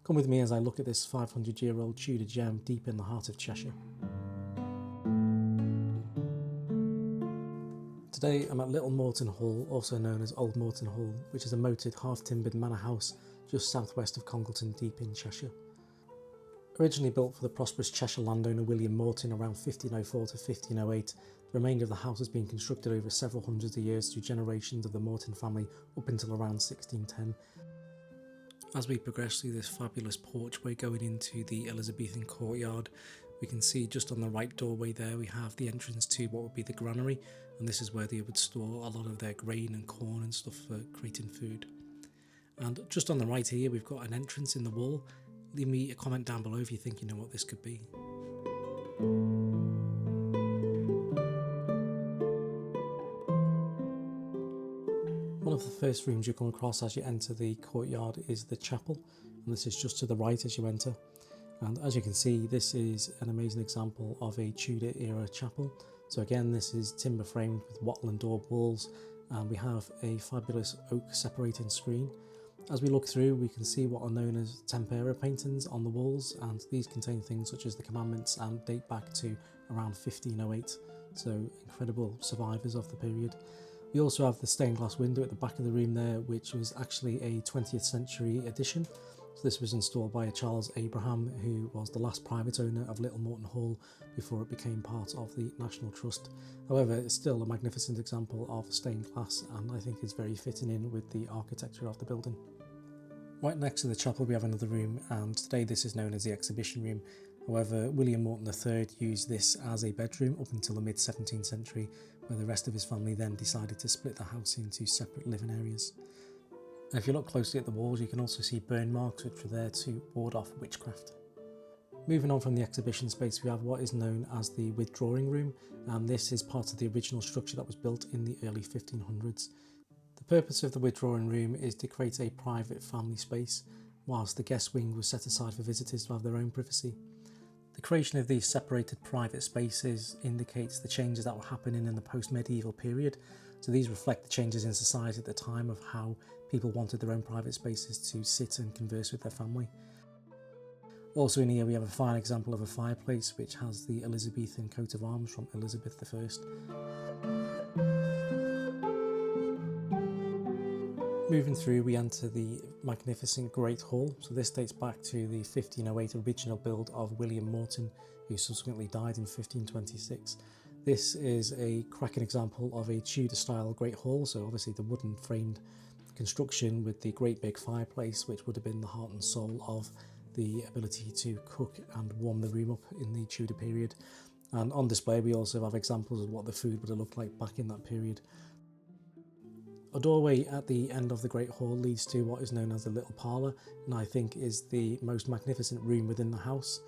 Come with me as I look at this 500-year-old Tudor gem deep in the heart of Cheshire. Today I'm at Little Moreton Hall, also known as Old Moreton Hall, which is a moated half-timbered manor house just southwest of Congleton deep in Cheshire. Originally built for the prosperous Cheshire landowner William Moreton around 1504 to 1508, the remainder of the house has been constructed over several hundreds of years through generations of the Moreton family up until around 1610. As we progress through this fabulous porchway going into the Elizabethan Courtyard, we can see just on the right doorway there we have the entrance to what would be the granary, and this is where they would store a lot of their grain and corn and stuff for creating food. And just on the right here we've got an entrance in the wall. Leave me a comment down below if you think you know what this could be. One of the first rooms you come across as you enter the courtyard is the chapel, and this is just to the right as you enter. And as you can see, this is an amazing example of a Tudor era chapel. So again, this is timber framed with wattle and daub walls, and we have a fabulous oak separating screen. As we look through, we can see what are known as tempera paintings on the walls, and these contain things such as the commandments and date back to around 1508. So incredible survivors of the period. We also have the stained glass window at the back of the room there, which was actually a 20th century addition. So this was installed by a Charles Abraham, who was the last private owner of Little Moreton Hall before it became part of the National Trust. However, it's still a magnificent example of stained glass, and I think it's very fitting in with the architecture of the building. Right next to the chapel we have another room, and today this is known as the exhibition room. However, William Moreton III used this as a bedroom up until the mid-17th century, where the rest of his family then decided to split the house into separate living areas. And if you look closely at the walls, you can also see burn marks which were there to ward off witchcraft. Moving on from the exhibition space, we have what is known as the withdrawing room, and this is part of the original structure that was built in the early 1500s. The purpose of the withdrawing room is to create a private family space, whilst the guest wing was set aside for visitors to have their own privacy. The creation of these separated private spaces indicates the changes that were happening in the post-medieval period. So these reflect the changes in society at the time of how people wanted their own private spaces to sit and converse with their family. Also in here we have a fine example of a fireplace which has the Elizabethan coat of arms from Elizabeth I. Moving through, we enter the magnificent Great Hall. So this dates back to the 1508 original build of William Moreton, who subsequently died in 1526. This is a cracking example of a Tudor style Great Hall, so obviously the wooden framed construction with the great big fireplace, which would have been the heart and soul of the ability to cook and warm the room up in the Tudor period. And on display we also have examples of what the food would have looked like back in that period. A doorway at the end of the Great Hall leads to what is known as the Little Parlour, and I think is the most magnificent room within the house.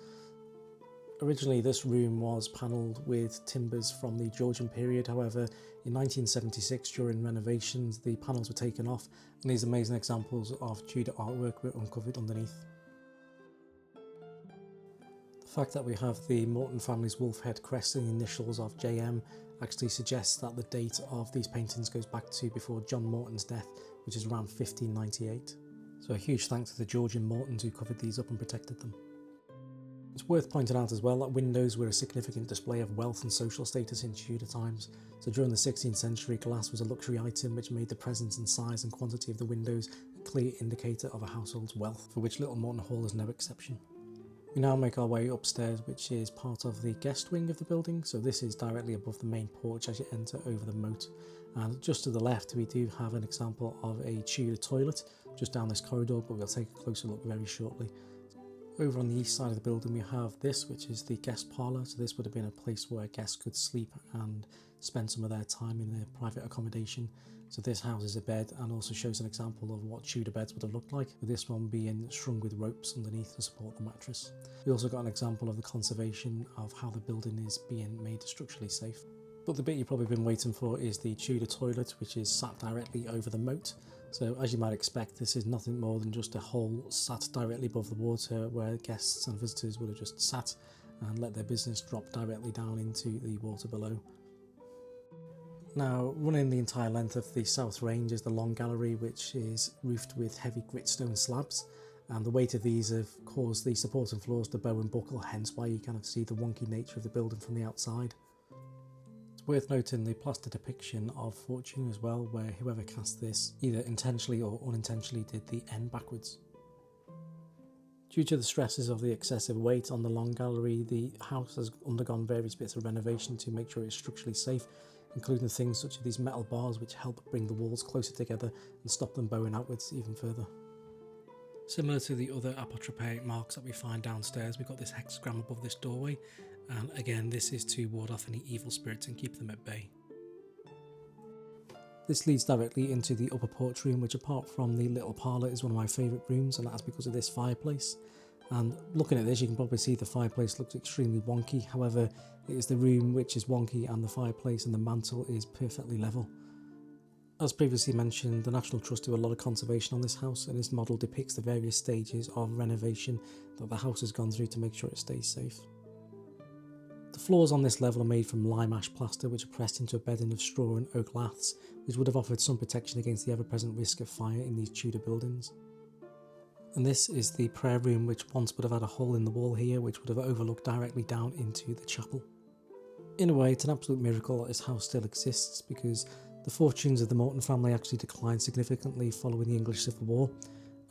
Originally this room was panelled with timbers from the Georgian period, however in 1976 during renovations the panels were taken off and these amazing examples of Tudor artwork were uncovered underneath. The fact that we have the Moreton family's wolf head crest and the initials of JM actually suggests that the date of these paintings goes back to before John Moreton's death, which is around 1598. So a huge thanks to the Georgian Moretons who covered these up and protected them. It's worth pointing out as well that windows were a significant display of wealth and social status in Tudor times. So during the 16th century, glass was a luxury item which made the presence and size and quantity of the windows a clear indicator of a household's wealth, for which Little Moreton Hall is no exception. We now make our way upstairs, which is part of the guest wing of the building. So this is directly above the main porch as you enter over the moat. And just to the left we do have an example of a Tudor toilet just down this corridor, but we'll take a closer look very shortly. Over on the east side of the building we have this, which is the guest parlour. So this would have been a place where guests could sleep and spend some of their time in their private accommodation. So this houses a bed and also shows an example of what Tudor beds would have looked like, with this one being strung with ropes underneath to support the mattress. We also got an example of the conservation of how the building is being made structurally safe. But the bit you've probably been waiting for is the Tudor toilet, which is sat directly over the moat. So as you might expect, this is nothing more than just a hole sat directly above the water where guests and visitors would have just sat and let their business drop directly down into the water below. Now, running the entire length of the south range is the long gallery, which is roofed with heavy gritstone slabs, and the weight of these have caused the supporting floors to bow and buckle, hence why you kind of see the wonky nature of the building from the outside. It's worth noting the plaster depiction of fortune as well, where whoever cast this either intentionally or unintentionally did the N backwards. Due to the stresses of the excessive weight on the long gallery, the house has undergone various bits of renovation to make sure it's structurally safe, including things such as these metal bars which help bring the walls closer together and stop them bowing outwards even further. Similar to the other apotropaic marks that we find downstairs, we've got this hexagram above this doorway, and again this is to ward off any evil spirits and keep them at bay. This leads directly into the upper porch room, which apart from the little parlour is one of my favourite rooms, and that's because of this fireplace. And looking at this, you can probably see the fireplace looks extremely wonky. However, it is the room which is wonky, and the fireplace and the mantle is perfectly level. As previously mentioned, the National Trust do a lot of conservation on this house, and this model depicts the various stages of renovation that the house has gone through to make sure it stays safe. The floors on this level are made from lime ash plaster, which are pressed into a bedding of straw and oak laths, which would have offered some protection against the ever-present risk of fire in these Tudor buildings. And this is the prayer room, which once would have had a hole in the wall here, which would have overlooked directly down into the chapel. In a way, it's an absolute miracle that this house still exists, because the fortunes of the Moreton family actually declined significantly following the English Civil War.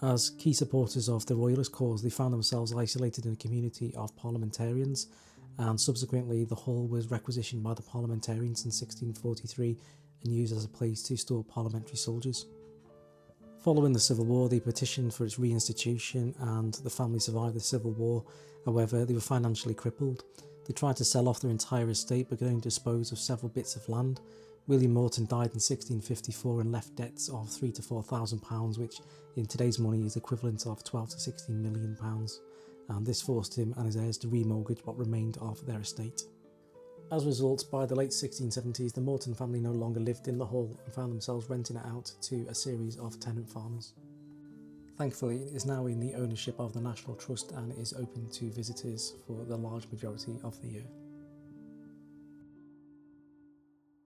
As key supporters of the royalist cause, they found themselves isolated in a community of parliamentarians, and subsequently the hall was requisitioned by the parliamentarians in 1643 and used as a place to store parliamentary soldiers. Following the Civil War, they petitioned for its reinstitution, and the family survived the Civil War. However, they were financially crippled. They tried to sell off their entire estate but could only dispose of several bits of land. William Moreton died in 1654 and left debts of £3,000 to £4,000, which in today's money is equivalent of £12 to £16 million. And this forced him and his heirs to remortgage what remained of their estate. As a result, by the late 1670s, the Moreton family no longer lived in the hall and found themselves renting it out to a series of tenant farmers. Thankfully, it is now in the ownership of the National Trust and is open to visitors for the large majority of the year.